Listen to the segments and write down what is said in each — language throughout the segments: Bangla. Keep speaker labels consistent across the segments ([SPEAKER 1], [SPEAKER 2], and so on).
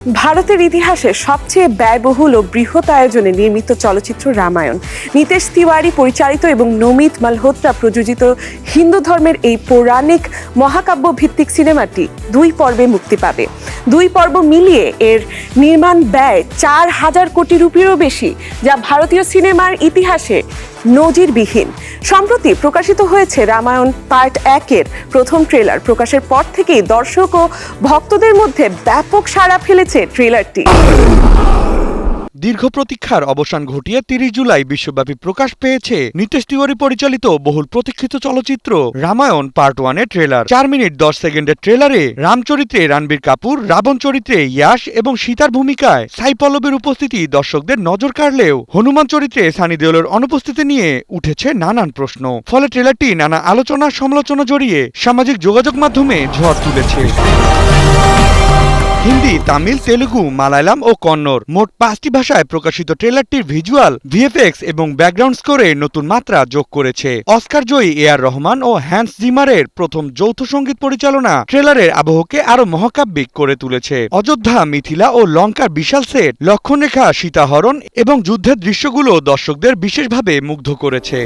[SPEAKER 1] ভারতের ইতিহাসে সবচেয়ে ব্যয়বহুল ও বৃহৎ আয়োজনে নির্মিত চলচ্চিত্র রামায়ণ। নিতেশ তিওয়ারি পরিচালিত এবং নমিত মালহোত্রা প্রযোজিত হিন্দু ধর্মের এই পৌরাণিক মহাকাব্য ভিত্তিক সিনেমাটি 2 পর্বে মুক্তি পাবে। 2 পর্ব মিলিয়ে এর নির্মাণ ব্যয় 4000 কোটি রুপিরও বেশি, যা ভারতীয় সিনেমার ইতিহাসে নজিরবিহীন। সম্প্রতি প্রকাশিত হয়েছে রামায়ণ পার্ট 1-এর প্রথম ট্রেলার। প্রকাশের পর থেকেই দর্শক ও ভক্তদের মধ্যে ব্যাপক সাড়া ফেলেছে ট্রেলারটি।
[SPEAKER 2] দীর্ঘ প্রতীক্ষার অবসান ঘটিয়ে 30 জুলাই বিশ্বব্যাপী প্রকাশ পেয়েছে নিতেশ তিওয়ারি পরিচালিত বহুল প্রতীক্ষিত চলচ্চিত্র রামায়ণ পার্ট 1-এর ট্রেলার। 4 মিনিট 10 সেকেন্ডের ট্রেলারে রাম চরিত্রে রণবীর কাপুর, রাবণ চরিত্রে ইয়াশ এবং সীতার ভূমিকায় সাই পল্লবীর উপস্থিতি দর্শকদের নজর কাড়লেও হনুমান চরিত্রে সানি দেওলের অনুপস্থিতি নিয়ে উঠেছে নানান প্রশ্ন। ফলে ট্রেলারটি নানা আলোচনা সমালোচনা জড়িয়ে সামাজিক যোগাযোগ মাধ্যমে ঝড় তুলেছে। হিন্দি, তামিল, তেলুগু, মালায়ালাম ও কন্নড় মোট 5টি ভাষায় প্রকাশিত ট্রেলারটির ভিজুয়াল, ভিএফএক্স এবং ব্যাকগ্রাউন্ড স্কোরে নতুন মাত্রা যোগ করেছে। অস্কার জয়ী এআর রহমান ও হ্যান্স জিমারের প্রথম যৌথ সঙ্গীত পরিচালনা ট্রেলারের আবহকে আরো মহাকাব্যিক করে তুলেছে। অযোধ্যা, মিথিলা ও লঙ্কার বিশাল সেট, লক্ষণরেখা, সীতাহরণ এবং যুদ্ধের দৃশ্যগুলো দর্শকদের বিশেষভাবে মুগ্ধ করেছে।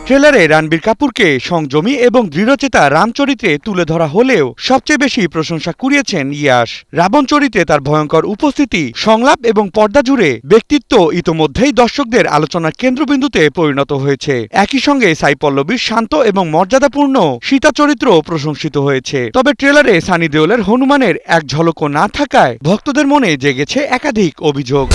[SPEAKER 2] ট্রেলারে রণবীর কাপুরকে সংযমী এবং দৃঢ়চেতা রাম চরিত্রে তুলে ধরা হলেও সবচেয়ে বেশি প্রশংসা কুড়িয়েছেন ইয়াশ। রাবণ চরিত্রে তার ভয়ঙ্কর উপস্থিতি, সংলাপ এবং পর্দা জুড়ে ব্যক্তিত্ব ইতোমধ্যেই দর্শকদের আলোচনার কেন্দ্রবিন্দুতে পরিণত হয়েছে। একই সঙ্গে সাই পল্লবীর শান্ত এবং মর্যাদাপূর্ণ সীতা চরিত্র প্রশংসিত হয়েছে। তবে ট্রেলারে সানি দেওলের হনুমানের এক ঝলকও না থাকায় ভক্তদের মনে জেগেছে একাধিক অভিযোগ।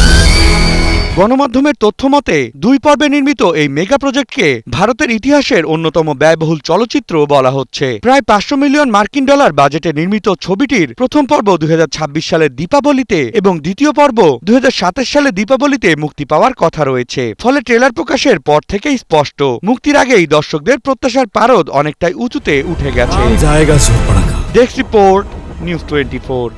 [SPEAKER 2] গণমাধ্যমের তথ্য মতে 2 পর্বে নির্মিত এই মেগা প্রজেক্টকে ভারতের ইতিহাসের অন্যতম ব্যয়বহুল চলচ্চিত্র বলা হচ্ছে। প্রায় 500 মিলিয়ন মার্কিন ডলার বাজেটে নির্মিত ছবিটির প্রথম পর্ব 2026 সালের দীপাবলিতে এবং দ্বিতীয় পর্ব 2027 সালে দীপাবলিতে মুক্তি পাওয়ার কথা রয়েছে। ফলে ট্রেলার প্রকাশের পর থেকেই স্পষ্ট, মুক্তির আগেই দর্শকদের প্রত্যাশার পারদ অনেকটাই উঁচুতে উঠে গেছে। Desk report, news 24।